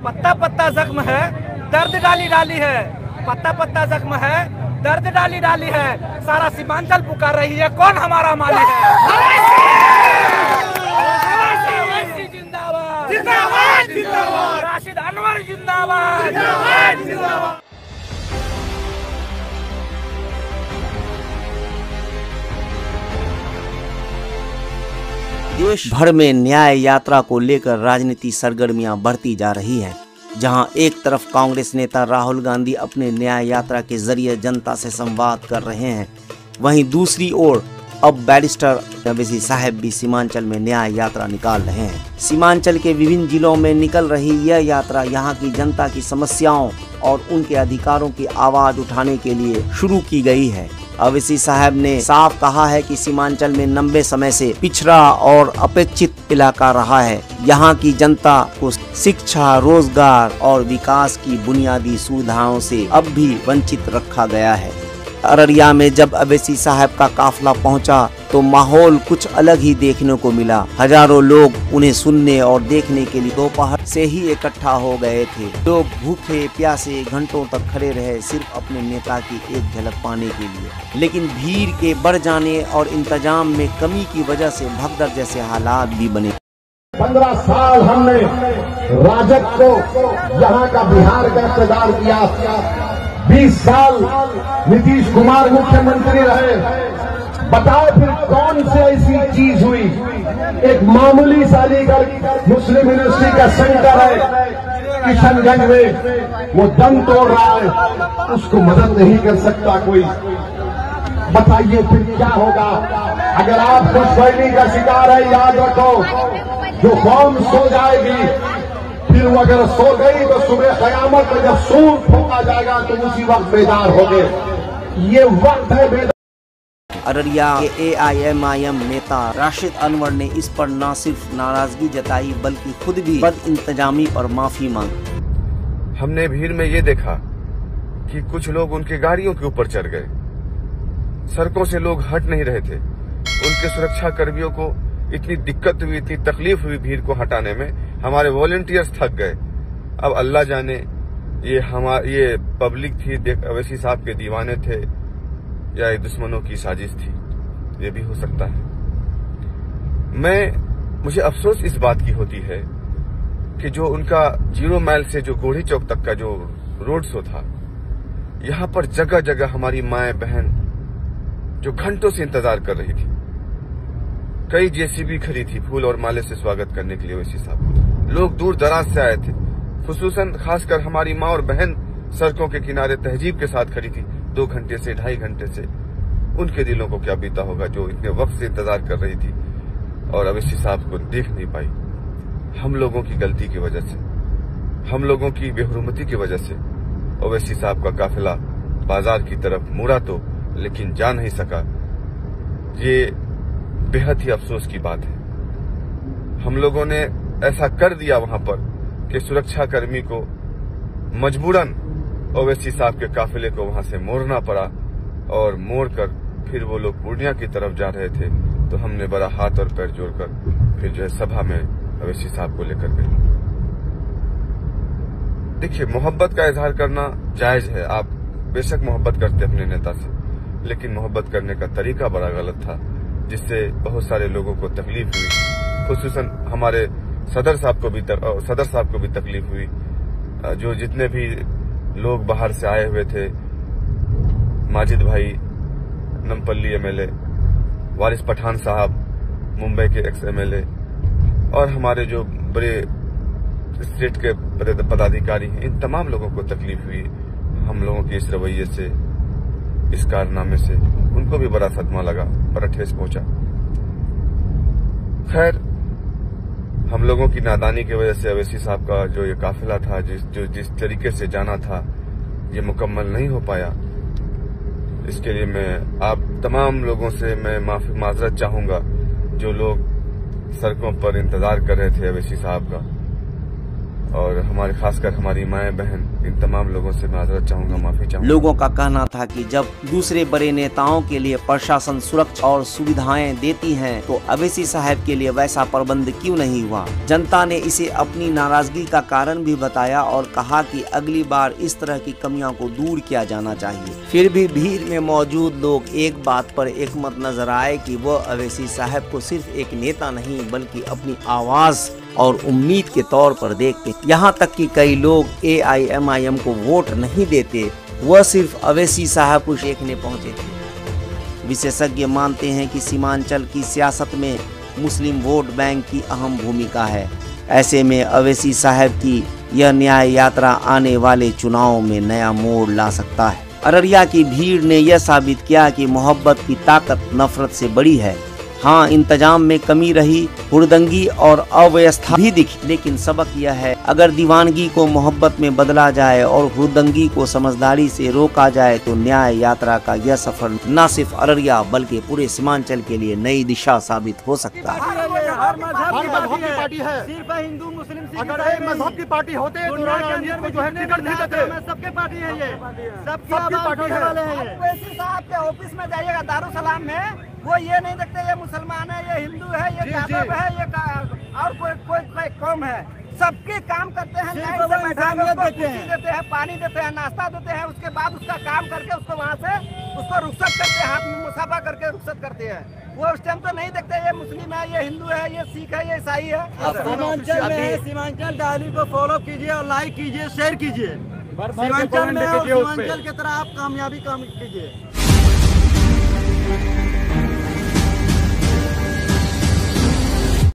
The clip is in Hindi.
पत्ता पत्ता जख्म है, दर्द डाली डाली है। पत्ता पत्ता जख्म है, दर्द डाली डाली है। सारा सीमांचल पुकार रही है, कौन हमारा माली है। जिंदाबाद जिंदाबाद जिंदाबाद, राशिद अनवर जिंदाबाद जिंदाबाद जिंदाबाद। देश भर में न्याय यात्रा को लेकर राजनीति सरगर्मियां बढ़ती जा रही हैं। जहां एक तरफ कांग्रेस नेता राहुल गांधी अपने न्याय यात्रा के जरिए जनता से संवाद कर रहे हैं, वहीं दूसरी ओर अब बैरिस्टर अवैसी साहब भी सीमांचल में न्याय यात्रा निकाल रहे हैं। सीमांचल के विभिन्न जिलों में निकल रही यह यात्रा यहां की जनता की समस्याओं और उनके अधिकारों की आवाज उठाने के लिए शुरू की गई है। अवैसी साहब ने साफ कहा है कि सीमांचल में लंबे समय से पिछड़ा और अपेक्षित इलाका रहा है। यहाँ की जनता को शिक्षा, रोजगार और विकास की बुनियादी सुविधाओं से अब भी वंचित रखा गया है। अररिया में जब अवैसी साहब का काफिला पहुंचा तो माहौल कुछ अलग ही देखने को मिला। हजारों लोग उन्हें सुनने और देखने के लिए दोपहर से ही इकट्ठा हो गए थे। लोग भूखे प्यासे घंटों तक खड़े रहे सिर्फ अपने नेता की एक झलक पाने के लिए। लेकिन भीड़ के बढ़ जाने और इंतजाम में कमी की वजह से भगदड़ जैसे हालात भी बने। 15 साल हमने राजग को यहाँ का बिहार का इक़्तिदार किया। 20 साल नीतीश कुमार मुख्यमंत्री रहे। बताओ फिर कौन सी ऐसी चीज हुई, एक मामूली सा अलीगढ़ मुस्लिम यूनिवर्सिटी का सेंटर है किशनगंज में, वो दम तोड़ रहा है, उसको मदद नहीं कर सकता कोई। बताइए फिर क्या होगा। अगर आप खुशफहमी का शिकार है, याद रखो, जो कौम सो जाएगी फिर वो अगर सो गई तो सुबह कयामत में जब सूर फूंका जाएगा तो उसी वक्त बेदार हो गए। ये वक्त है बेदार। अररिया के AIMIM नेता राशिद अनवर ने इस पर न सिर्फ नाराजगी जताई बल्कि खुद भी बद इंतजामी पर माफी मांगी। हमने भीड़ में ये देखा कि कुछ लोग उनके गाड़ियों के ऊपर चढ़ गए। सड़कों से लोग हट नहीं रहे थे। उनके सुरक्षा कर्मियों को इतनी दिक्कत हुई, इतनी तकलीफ हुई भीड़ को हटाने में, हमारे वॉलंटियर्स थक गए। अब अल्लाह जाने ये पब्लिक थी, अवैसी साहब के दीवाने थे या दुश्मनों की साजिश थी, ये भी हो सकता है। मुझे अफसोस इस बात की होती है कि जो उनका 0 माइल से जो गोढ़ी चौक तक का जो रोड शो था, यहाँ पर जगह जगह हमारी माएं बहन जो घंटों से इंतजार कर रही थी। कई JCB खड़ी थी फूल और माले से स्वागत करने के लिए अवैसी साहब। लोग दूर दराज से आए थे, खुसूसन खासकर हमारी माँ और बहन सड़कों के किनारे तहजीब के साथ खड़ी थी 2 घंटे से 2.5 घंटे से। उनके दिलों को क्या बीता होगा जो इतने वक्त से इंतजार कर रही थी और अवैसी साहब को देख नहीं पाई। हम लोगों की गलती की वजह से, हम लोगों की बेहुरमती की वजह से अवैसी साहब का काफिला बाजार की तरफ मुड़ा तो, लेकिन जा नहीं सका। ये बेहद ही अफसोस की बात है। हम लोगों ने ऐसा कर दिया वहां पर कि सुरक्षा कर्मी को मजबूरन अवैसी साहब के काफिले को वहां से मोड़ना पड़ा और मोड़कर फिर वो लोग पूर्णिया की तरफ जा रहे थे तो हमने बड़ा हाथ और पैर जोड़कर फिर जो है सभा में अवैसी साहब को लेकर गए। देखिए, मोहब्बत का इजहार करना जायज है। आप बेशक मोहब्बत करते अपने नेता से, लेकिन मोहब्बत करने का तरीका बड़ा गलत था, जिससे बहुत सारे लोगों को तकलीफ हुई। खुसूसन हमारे सदर साहब को भी तकलीफ हुई। जो जितने भी लोग बाहर से आए हुए थे, माजिद भाई नमपल्ली MLA, वारिस पठान साहब मुंबई के ex-MLA और हमारे जो बड़े स्टेट के पदाधिकारी हैं, इन तमाम लोगों को तकलीफ हुई हम लोगों के इस रवैये से, इस कारनामे से। उनको भी बड़ा सदमा लगा, बड़ा ठेस पहुंचा। खैर, हम लोगों की नादानी की वजह से अवैसी साहब का जो ये काफिला था, जिस तरीके से जाना था, ये मुकम्मल नहीं हो पाया। इसके लिए मैं आप तमाम लोगों से मैं माजरत चाहूंगा जो लोग सड़कों पर इंतजार कर रहे थे अवैसी साहब का। और हमारे खासकर हमारी माएँ बहन इन तमाम लोगों से माजरत चाहूँगा, माफ़ी चाहूँगा। लोगों का कहना था कि जब दूसरे बड़े नेताओं के लिए प्रशासन सुरक्षा और सुविधाएं देती हैं तो अवैसी साहब के लिए वैसा प्रबंध क्यों नहीं हुआ। जनता ने इसे अपनी नाराजगी का कारण भी बताया और कहा कि अगली बार इस तरह की कमियों को दूर किया जाना चाहिए। फिर भी भीड़ में मौजूद लोग एक बात पर एकमत नजर आए कि वह अवैसी साहब को सिर्फ एक नेता नहीं बल्कि अपनी आवाज और उम्मीद के तौर पर देखते। यहाँ तक कि कई लोग AIMIM को वोट नहीं देते, वह सिर्फ अवैसी साहब को देखने पहुंचे थे। विशेषज्ञ मानते हैं कि सीमांचल की सियासत में मुस्लिम वोट बैंक की अहम भूमिका है। ऐसे में अवैसी साहब की यह न्याय यात्रा आने वाले चुनाव में नया मोड़ ला सकता है। अररिया की भीड़ ने यह साबित किया कि मोहब्बत की ताकत नफरत से बड़ी है। हाँ, इंतजाम में कमी रही, हुड़दंगी और अव्यवस्था भी दिखी, लेकिन सबक यह है अगर दीवानगी को मोहब्बत में बदला जाए और हुड़दंगी को समझदारी से रोका जाए तो न्याय यात्रा का यह सफर न सिर्फ अररिया बल्कि पूरे सीमांचल के लिए नई दिशा साबित हो सकता है। हर मजहब की पार्टी है, सिर्फ हिंदू मुस्लिम अगर एक मजहब की पार्टी होते तो जो है टिकट नहीं देते। सबके पार्टी है, ये सबकी पार्टी है। अवैसी साहब के ऑफिस में जाइएगा दारुसलाम में, वो ये नहीं देखते ये मुसलमान है, ये हिंदू है, ये यादव है, ये और कोई कौम है। सबके काम करते हैं, लाइन से बैठा देते हैं, पानी देते हैं, नाश्ता देते हैं, उसके बाद उसका काम करके उसको वहाँ से उसको रुखसत करते हैं, हाथ में मुसाफा करके रुखसत करते हैं। वो उस टाइम तो नहीं देखते ये मुस्लिम है, ये हिंदू है, ये सिख है, ये ईसाई है। सीमांचल में सीमांचल डायरी को फॉलो कीजिए और लाइक कीजिए, शेयर कीजिए। सीमांचल में सीमांचल की तरह आप कामयाबी काम कीजिए।